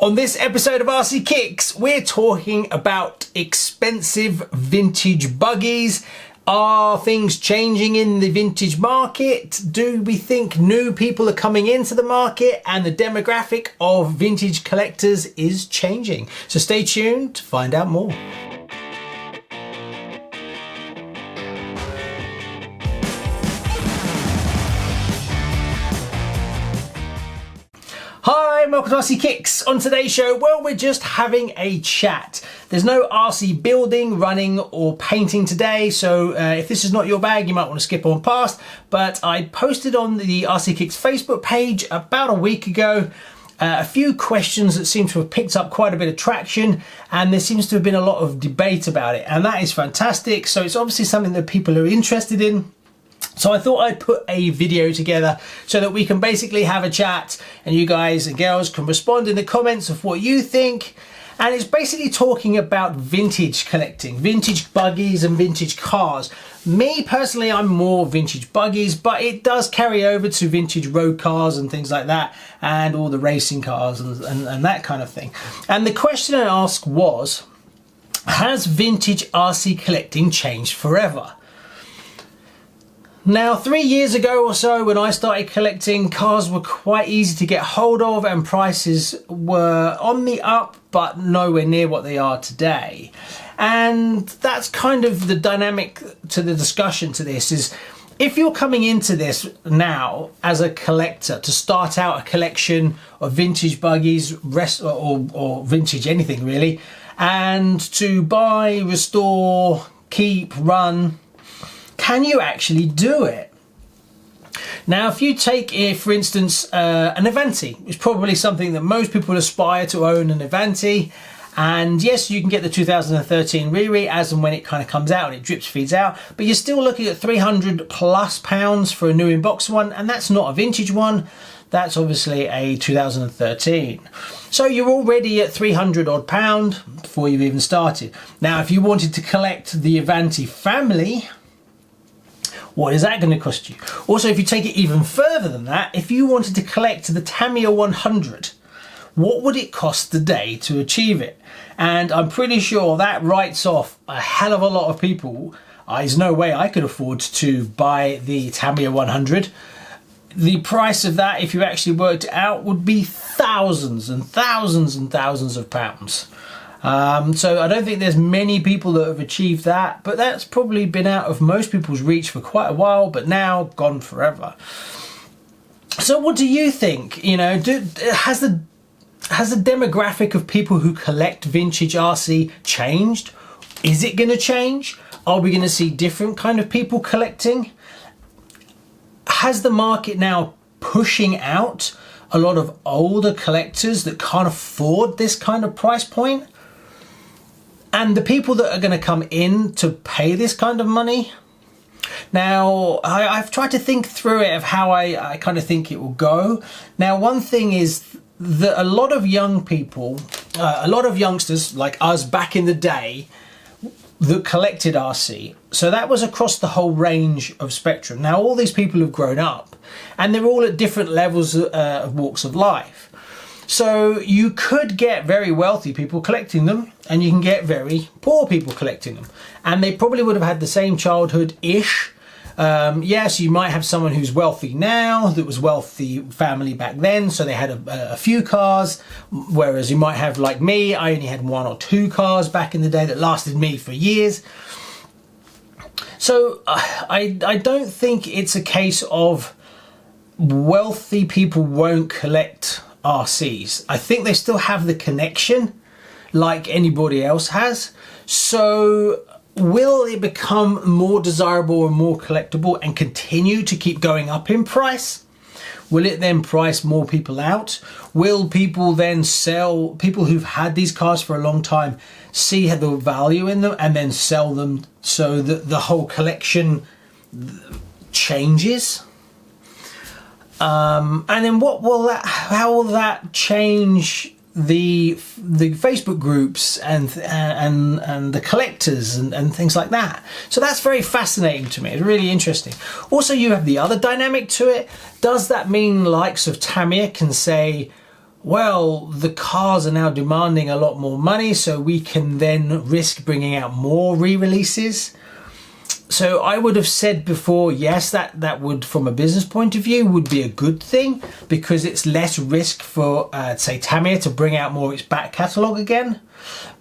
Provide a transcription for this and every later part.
On this episode of RC Kicks, we're talking about expensive vintage buggies. Are things changing in the vintage market? Do we think new people are coming into the market and the demographic of vintage collectors is changing? So stay tuned to find out more. Hi and welcome to RC Kicks. On today's show, well, we're just having a chat. There's no RC building, running or painting today, so if this is not your bag, you might want to skip on past. But I posted on the RC Kicks Facebook page about a week ago a few questions that seem to have picked up quite a bit of traction, and there seems to have been a lot of debate about it, and that is fantastic. So it's obviously something that people are interested in. So I thought I'd put a video together so that we can basically have a chat and you guys and girls can respond in the comments of what you think. And it's basically talking about vintage collecting, vintage buggies and vintage cars. Me personally, I'm more vintage buggies, but it does carry over to vintage road cars and things like that, and all the racing cars and that kind of thing. And the question I asked was, has vintage RC collecting changed forever? Now, 3 years ago or so, when I started collecting, cars were quite easy to get hold of and prices were on the up, but nowhere near what they are today. And that's kind of the dynamic to the discussion to this is, if you're coming into this now as a collector to start out a collection of vintage buggies, or vintage anything really, and to buy, restore, keep, run, can you actually do it? Now, if you take, for instance, an Avanti, it's probably something that most people aspire to own, an Avanti. And yes, you can get the 2013 rere as and when it kind of comes out and it drips feeds out, but you're still looking at £300+ for a new in-box one, and that's not a vintage one. That's obviously a 2013. So you're already at £300 odd before you've even started. Now, if you wanted to collect the Avanti family, what is that going to cost you? Also, if you take it even further than that, if you wanted to collect the Tamiya 100, what would it cost today to achieve it? And I'm pretty sure that writes off a hell of a lot of people. There's no way I could afford to buy the Tamiya 100. The price of that, if you actually worked it out, would be thousands and thousands and thousands of pounds. So I don't think there's many people that have achieved that, but that's probably been out of most people's reach for quite a while, but now gone forever. So what do you think? You know, has the demographic of people who collect vintage RC changed? Is it going to change? Are we going to see different kind of people collecting? Has the market now pushing out a lot of older collectors that can't afford this kind of price point? And the people that are going to come in to pay this kind of money? Now, I've tried to think through it of how I kind of think it will go. Now, one thing is that a lot of young people, a lot of youngsters like us back in the day that collected RC, so that was across the whole range of spectrum. Now, all these people have grown up and they're all at different levels of walks of life. So you could get very wealthy people collecting them and you can get very poor people collecting them. And they probably would have had the same childhood-ish. Yes, you might have someone who's wealthy now that was wealthy family back then, so they had a few cars, whereas you might have, like me, I only had 1 or 2 cars back in the day that lasted me for years. So I don't think it's a case of wealthy people won't collect RCs. I think they still have the connection like anybody else has. So will it become more desirable and more collectible and continue to keep going up in price? Will it then price more people out? Will people then sell, people who've had these cars for a long time, see the value in them and then sell them so that the whole collection changes? And then how will that change the Facebook groups and the collectors and things like that? So that's very fascinating to me. It's really interesting. Also, you have the other dynamic to it. Does that mean likes of Tamiya can say, well, the cars are now demanding a lot more money, so we can then risk bringing out more re-releases. So I would have said before, yes, that would, from a business point of view, would be a good thing, because it's less risk for, say, Tamiya to bring out more of its back catalogue again.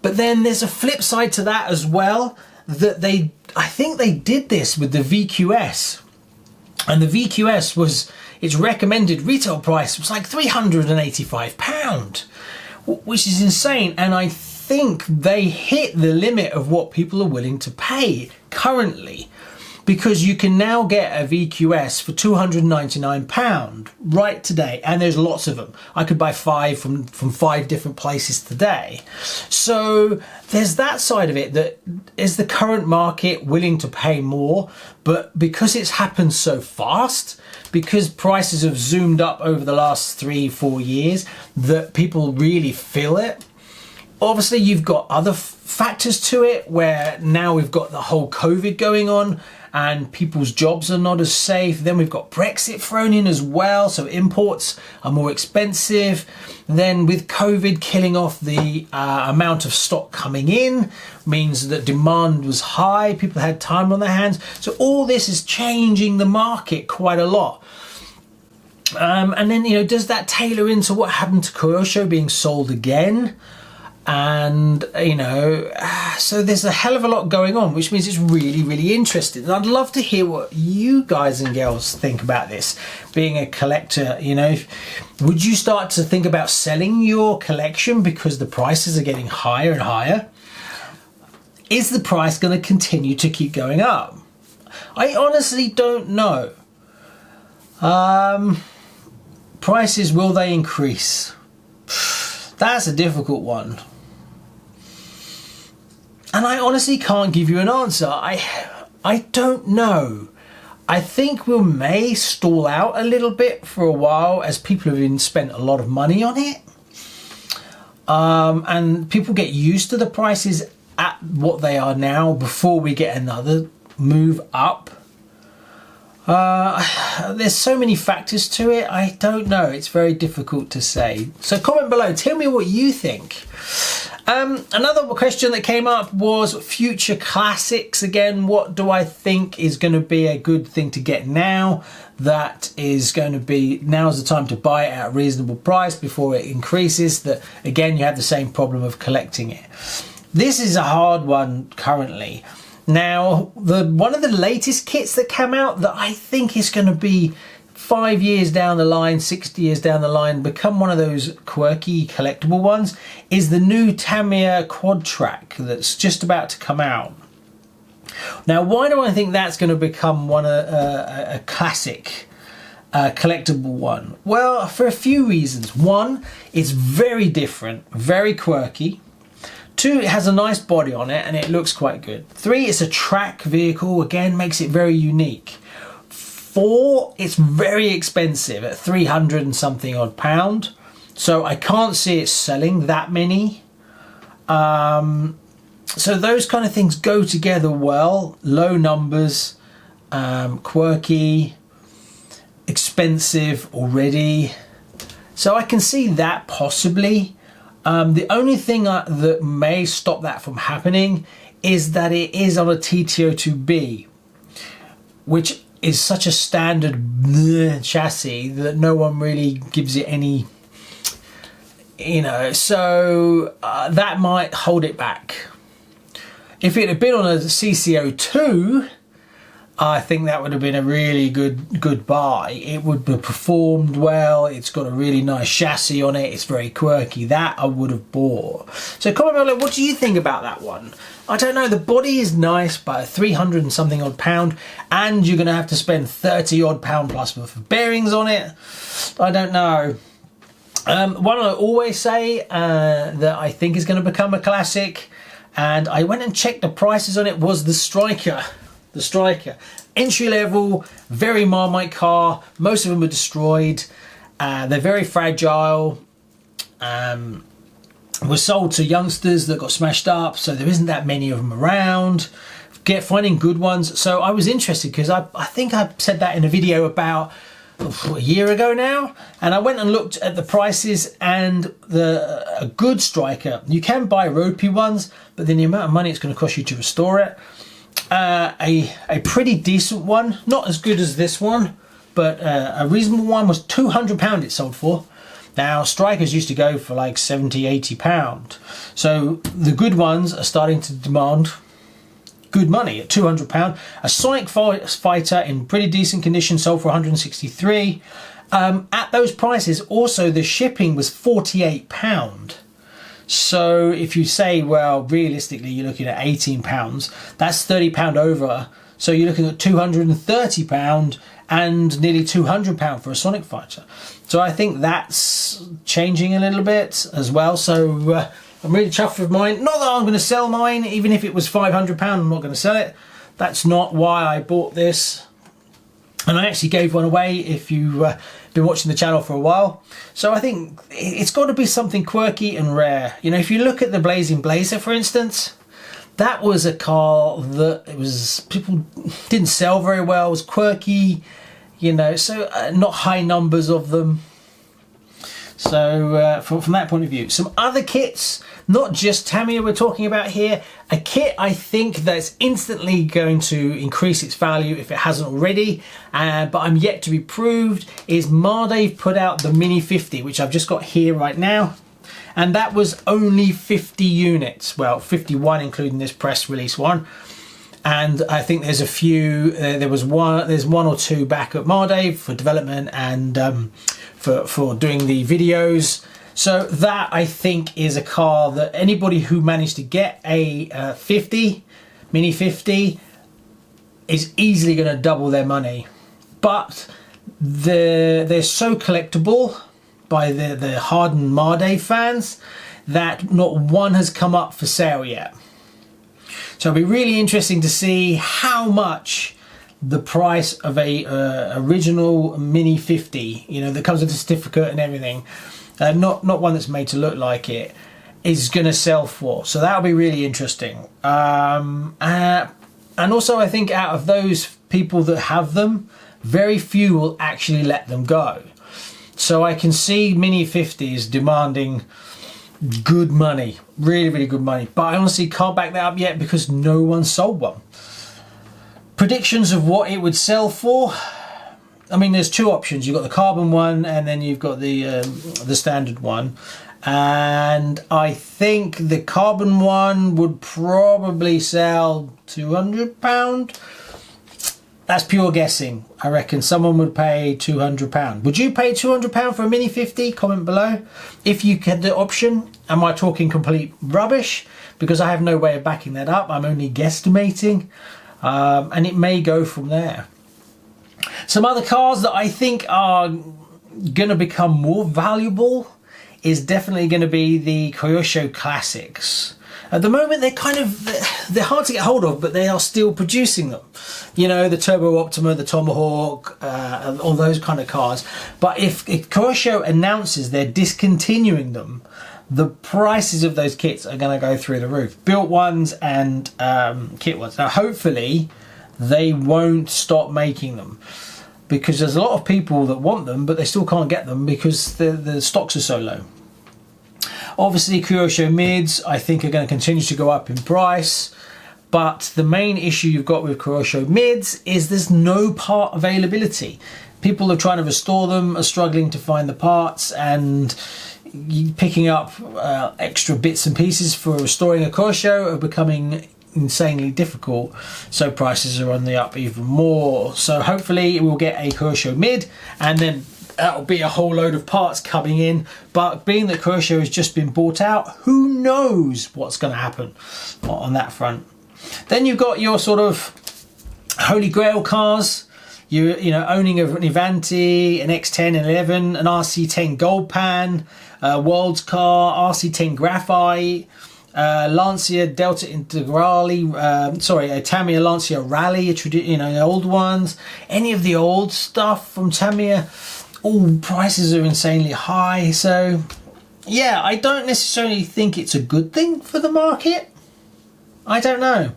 But then there's a flip side to that as well, that I think they did this with the VQS. And the VQS was, its recommended retail price was like £385, which is insane. And I think they hit the limit of what people are willing to pay currently, because you can now get a VQS for £299 right today, and there's lots of them. I could buy 5 from 5 different places today. So there's that side of it, that is the current market willing to pay more, but because it's happened so fast, because prices have zoomed up over the last 3-4 years, that people really feel it. Obviously, you've got other factors to it, where now we've got the whole COVID going on and people's jobs are not as safe. Then we've got Brexit thrown in as well, so imports are more expensive. Then with COVID killing off the amount of stock coming in, means that demand was high, people had time on their hands. So all this is changing the market quite a lot. And then, you know, does that tailor into what happened to Kyosho being sold again? And, you know, so there's a hell of a lot going on, which means it's really, really interesting. And I'd love to hear what you guys and girls think about this. Being a collector, you know, would you start to think about selling your collection because the prices are getting higher and higher? Is the price going to continue to keep going up? I honestly don't know. Prices, will they increase? That's a difficult one. And I honestly can't give you an answer. I don't know. I think we may stall out a little bit for a while, as people have spent a lot of money on it. And people get used to the prices at what they are now before we get another move up. There's so many factors to it. I don't know. It's very difficult to say. So comment below. Tell me what you think. Another question that came up was future classics. Again, what do I think is going to be a good thing to get now? That is going to be, now's the time to buy it at a reasonable price before it increases. That again, you have the same problem of collecting it. This is a hard one currently. Now, one of the latest kits that came out that I think is going to be 5 years down the line, 60 years down the line, become one of those quirky collectible ones, is the new Tamiya Quad Track that's just about to come out. Now, why do I think that's going to become a classic collectible one? Well, for a few reasons. One, it's very different, very quirky. 2, it has a nice body on it and it looks quite good. 3, it's a track vehicle, again, makes it very unique. 4, it's very expensive at 300 and something odd pound. So I can't see it selling that many. So those kind of things go together well. Low numbers, quirky, expensive already. So I can see that possibly. The only thing that may stop that from happening is that it is on a TT02B, which is such a standard chassis that no one really gives it any, you know, so that might hold it back. If it had been on a CC02, I think that would have been a really good buy. It would have performed well. It's got a really nice chassis on it. It's very quirky. That I would have bought. So comment below, what do you think about that one? I don't know. The body is nice, but 300 and something odd pound, and you're going to have to spend 30 odd pound plus for bearings on it. I don't know. One I always say that I think is going to become a classic, and I went and checked the prices on it, was the Striker. The Striker, entry level, very Marmite car. Most of them are destroyed. They're very fragile. Were sold to youngsters that got smashed up, so there isn't that many of them around. Finding good ones. So I was interested because I think I said that in a video about a year ago now, and I went and looked at the prices, and a good striker, you can buy ropey ones, but then the amount of money it's going to cost you to restore it. A pretty decent one, not as good as this one, but a reasonable one was £200 it sold for. Now strikers used to go for like £70–80, so the good ones are starting to demand good money at £200. A Sonic Fighter in pretty decent condition sold for £163. At those prices, also the shipping was £48. So if you say, well, realistically, you're looking at £18, that's £30 over. So you're looking at £230 and nearly £200 for a Sonic Fighter. So I think that's changing a little bit as well. So I'm really chuffed with mine. Not that I'm going to sell mine, even if it was £500, I'm not going to sell it. That's not why I bought this. And I actually gave one away if you've been watching the channel for a while. So I think it's got to be something quirky and rare. You know, if you look at the Blazing Blazer, for instance, that was a car that people didn't sell very well. It was quirky, you know, so not high numbers of them. So from that point of view, some other kits, not just Tamiya we're talking about here. A kit I think that's instantly going to increase its value if it hasn't already, but I'm yet to be proved, is Marde put out the Mini 50, which I've just got here right now. And that was only 50 units. Well, 51 including this press release one. And I think there's a few, there's one or two back at Marde for development and for doing the videos. So that I think is a car that anybody who managed to get a 50, Mini 50, is easily going to double their money. But they're so collectible by the hardened Marde fans that not one has come up for sale yet. So it'll be really interesting to see how much the price of a original Mini 50, you know, that comes with a certificate and everything, not one that's made to look like it, is going to sell for. So that'll be really interesting. And also I think out of those people that have them, very few will actually let them go. So I can see Mini 50s demanding good money, really good money, but I honestly can't back that up yet because no one sold one. Predictions of what it would sell for, I mean, there's two options. You've got the carbon one and then you've got the standard one, and I think the carbon one would probably sell £200. That's pure guessing. I reckon someone would pay £200. Would you pay £200 for a Mini 50? Comment below. If you had the option, am I talking complete rubbish? Because I have no way of backing that up. I'm only guesstimating. And it may go from there. Some other cars that I think are going to become more valuable is definitely going to be the Kyosho Classics. At the moment, they're hard to get hold of, but they are still producing them. You know, the Turbo Optima, the Tomahawk, all those kind of cars. But if Kyosho announces they're discontinuing them, the prices of those kits are going to go through the roof. Built ones and kit ones. Now, hopefully, they won't stop making them, because there's a lot of people that want them, but they still can't get them because the stocks are so low. Obviously, Kyosho mids, I think, are going to continue to go up in price. But the main issue you've got with Kyosho mids is there's no part availability. People are trying to restore them, are struggling to find the parts, and picking up extra bits and pieces for restoring a Kyosho are becoming insanely difficult. So prices are on the up even more. So hopefully we'll get a Kyosho mid, and then that'll be a whole load of parts coming in. But being that Kyosho has just been bought out, who knows what's going to happen on that front. Then you've got your sort of holy grail cars. You know, owning an Avanti, an X10, an 11, an RC10 Gold Pan, World's Car, RC10 Graphite, Lancia Delta Integrale, sorry, a Tamiya Lancia Rally, you know, the old ones. Any of the old stuff from Tamiya, all prices are insanely high. So yeah, I don't necessarily think it's a good thing for the market. I don't know.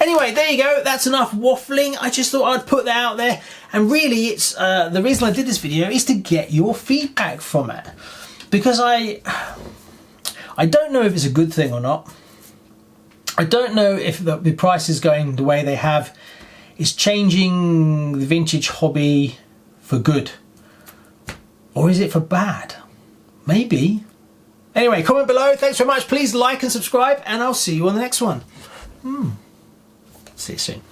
Anyway, there you go. That's enough waffling. I just thought I'd put that out there. And really, it's the reason I did this video is to get your feedback from it. Because I don't know if it's a good thing or not. I don't know if the price is going the way they have. Is changing the vintage hobby for good. Or is it for bad? Maybe. Anyway, comment below. Thanks very much. Please like and subscribe. And I'll see you on the next one. See you soon.